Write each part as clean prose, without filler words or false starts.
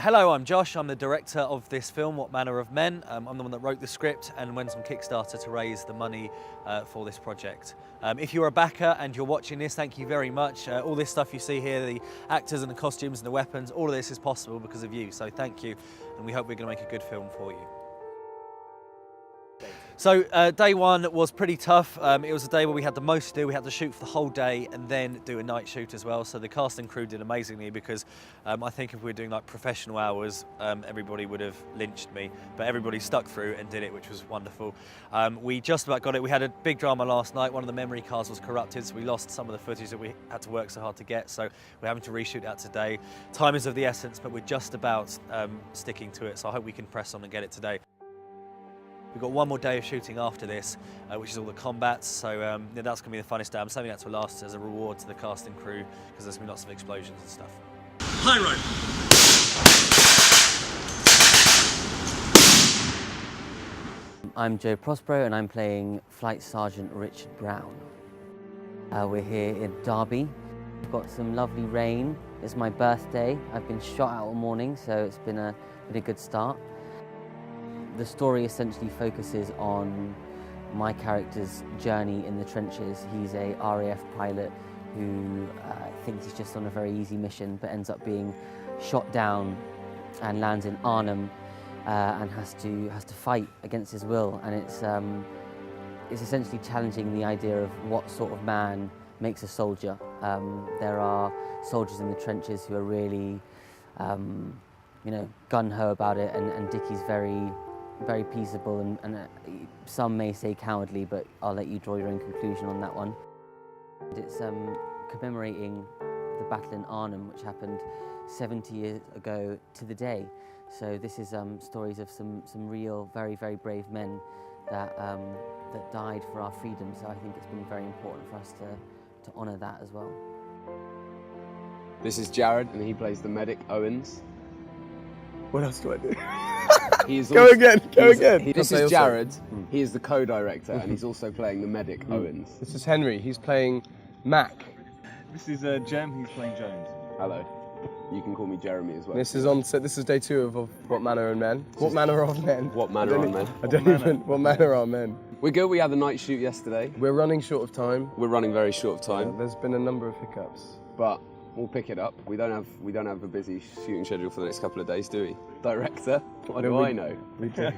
Hello, I'm Josh. I'm the director of this film, What Manner of Men. I'm the one that wrote the script and went on Kickstarter to raise the money for this project. If you're a backer and you're watching this, thank you very much. All this stuff you see here, the actors and the costumes and the weapons, all of this is possible because of you, so thank you. And we hope we're going to make a good film for you. So day one was pretty tough. It was a day where we had the most to do. We had to shoot for the whole day and then do a night shoot as well. So the cast and crew did amazingly because I think if we were doing like professional hours, everybody would have lynched me. But everybody stuck through and did it, which was wonderful. We just about got it. We had a big drama last night. One of the memory cards was corrupted, so we lost some of the footage that we had to work so hard to get. So we're having to reshoot that today. Time is of the essence, but we're just about sticking to it. So I hope we can press on and get it today. We've got one more day of shooting after this, which is all the combats, so yeah, that's going to be the funnest day. I'm saving that to last as a reward to the cast and crew, because there's going to be lots of explosions and stuff. High rope! I'm Joe Prospero and I'm playing Flight Sergeant Richard Brown. We're here in Derby. We've got some lovely rain. It's my birthday. I've been shot out all morning, so it's been a good start. The story essentially focuses on my character's journey in the trenches. He's a RAF pilot who thinks he's just on a very easy mission, but ends up being shot down and lands in Arnhem and has to fight against his will. And it's essentially challenging the idea of what sort of man makes a soldier. There are soldiers in the trenches who are really, gung-ho about it, and Dickie's very peaceable and some may say cowardly, but I'll let you draw your own conclusion on that one. It's commemorating the battle in Arnhem, which happened 70 years ago to the day. So this is stories of some real, very brave men that died for our freedom. So I think it's been very important for us to honour that as well. This is Jared, and he plays the medic Owens. What else do I do? Go again. This is Jared. He is the co-director, and he's also playing the medic Owens. This is Henry. He's playing Mac. This is Jem. He's playing Jones. Hello. You can call me Jeremy as well. This is on set. This is day 2 of What Manner of Men. What Manner of Men? What Manner of Men? I don't even. What Manner are men? We're good. We had the night shoot yesterday. We're running short of time. We're running very short of time, There's been a number of hiccups, but we'll pick it up. We don't have a busy shooting schedule for the next couple of days, do we? Director? What do I know? We do.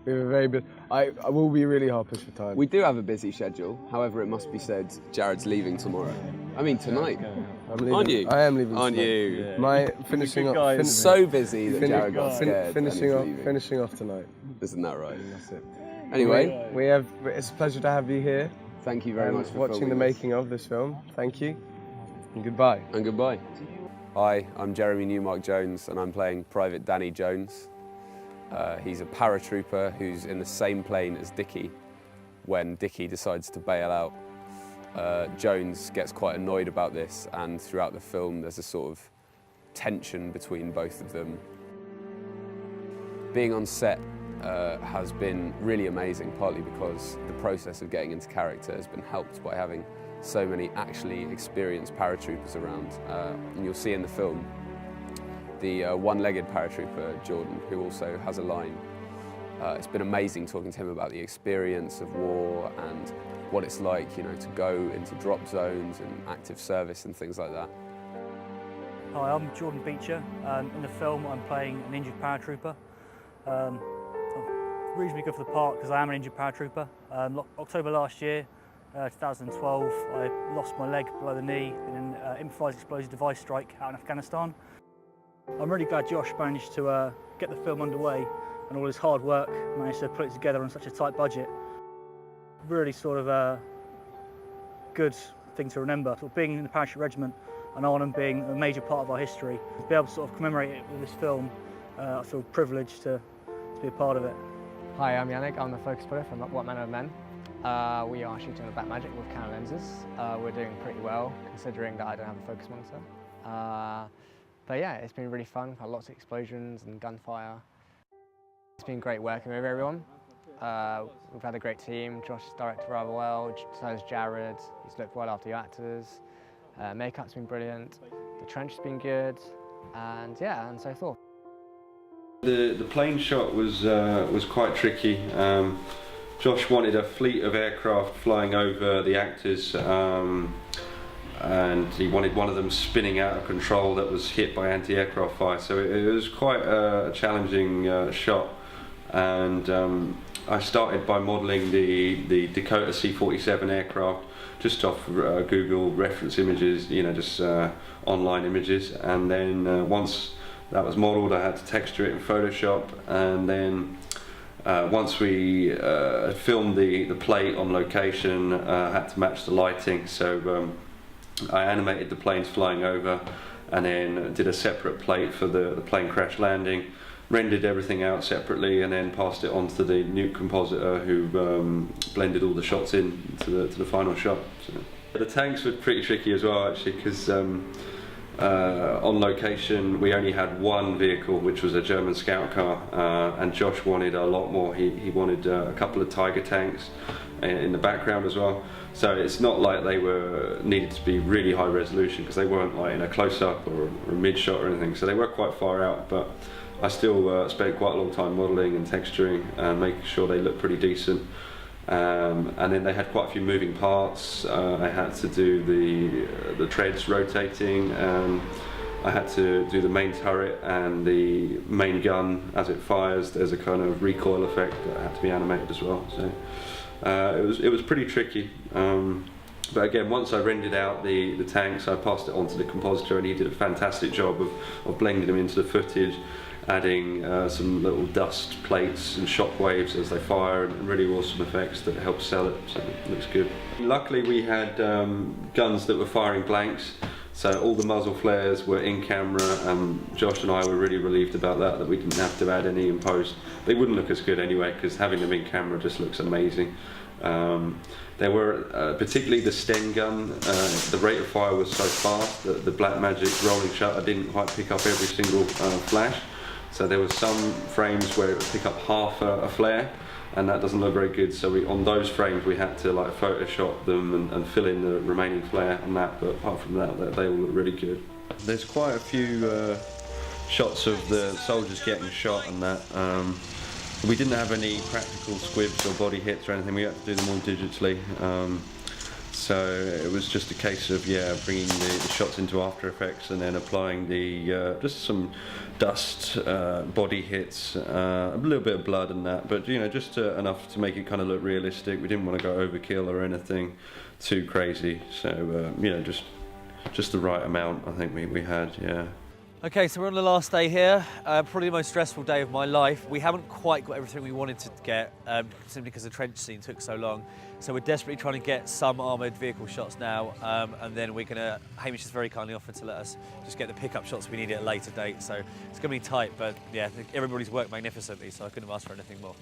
We have a very bit. I will be really hard pushed for time. We do have a busy schedule. However, it must be said, Jared's leaving tomorrow. I mean tonight. I'm leaving. Aren't you? I am leaving. Aren't tonight. you? Yeah. My finishing off. So busy that Jared got scared. Finishing off tonight. Isn't that right? That's it. Anyway, It's a pleasure to have you here. thank you very much for watching the filming this. making of this film. Thank you. And goodbye. And goodbye. Hi, I'm Jeremy Newmark Jones, and I'm playing Private Danny Jones. He's a paratrooper who's in the same plane as Dickie when Dickie decides to bail out. Jones gets quite annoyed about this, and throughout the film there's a sort of tension between both of them. Being on set has been really amazing, partly because the process of getting into character has been helped by having so many actually experienced paratroopers around. And you'll see in the film the one-legged paratrooper, Jordan, who also has a line. It's been amazing talking to him about the experience of war and what it's like, to go into drop zones and active service and things like that. Hi, I'm Jordan Beecher. In the film, I'm playing an injured paratrooper. I'm reasonably good for the part because I am an injured paratrooper. October last year, 2012, I lost my leg below the knee in an improvised explosive device strike out in Afghanistan. I'm really glad Josh managed to get the film underway, and all his hard work managed to put it together on such a tight budget. Really sort of a good thing to remember, sort of being in the parachute regiment and Arnhem being a major part of our history. To be able to sort of commemorate it with this film, I feel privileged to be a part of it. Hi, I'm Yannick. I'm the focus putter from What Manner of Men. We are shooting on the Blackmagic with Canon lenses. We're doing pretty well considering that I don't have a focus monitor. But yeah, it's been really fun. We've had lots of explosions and gunfire. It's been great working with everyone. We've had a great team. Josh has directed rather well, so has Jared. He's looked well after the actors. Makeup's been brilliant. The trench has been good, and yeah, and so forth. The plane shot was quite tricky. Josh wanted a fleet of aircraft flying over the actors, and he wanted one of them spinning out of control that was hit by anti-aircraft fire. So it was quite a challenging shot. And I started by modelling the Dakota C-47 aircraft just off Google reference images, you know, just online images. And then once that was modelled, I had to texture it in Photoshop. And then once we filmed the plate on location, I had to match the lighting. So I animated the planes flying over, and then did a separate plate for the plane crash landing, rendered everything out separately, and then passed it on to the nuke compositor who blended all the shots in to the final shot. So the tanks were pretty tricky as well, actually, because on location we only had one vehicle, which was a German scout car, and Josh wanted a lot more. He wanted a couple of Tiger tanks in the background as well. So it's not like they were needed to be really high resolution, because they weren't like in a close-up or a mid-shot or anything, so they were quite far out, but I still spent quite a long time modelling and texturing and making sure they looked pretty decent. And then they had quite a few moving parts. I had to do the treads rotating, and I had to do the main turret and the main gun as it fires. There's a kind of recoil effect that had to be animated as well. So it was pretty tricky. But again, once I rendered out the tanks, I passed it on to the compositor, and he did a fantastic job of blending them into the footage, adding some little dust plates and shock waves as they fire, and really awesome effects that help sell it, so it looks good. Luckily we had guns that were firing blanks, so all the muzzle flares were in camera, and Josh and I were really relieved about that we didn't have to add any in post. They wouldn't look as good anyway, because having them in camera just looks amazing. There were, particularly the Sten gun, the rate of fire was so fast that the Blackmagic rolling shutter didn't quite pick up every single flash. So there were some frames where it would pick up half a flare, and that doesn't look very good. So on those frames we had to like Photoshop them and fill in the remaining flare and that, but apart from that, they all look really good. There's quite a few shots of the soldiers getting shot and that. We didn't have any practical squibs or body hits or anything, we had to do them all digitally. So it was just a case of bringing the shots into After Effects and then applying just some dust, body hits, a little bit of blood and that, but just enough to make it kind of look realistic. We didn't want to go overkill or anything too crazy, so just the right amount I think we had, yeah. Okay, so we're on the last day here, probably the most stressful day of my life. We haven't quite got everything we wanted to get, simply because the trench scene took so long. So we're desperately trying to get some armoured vehicle shots now, and then we're gonna, Hamish has very kindly offered to let us just get the pickup shots we need at a later date. So it's gonna be tight, but yeah, everybody's worked magnificently, so I couldn't have asked for anything more.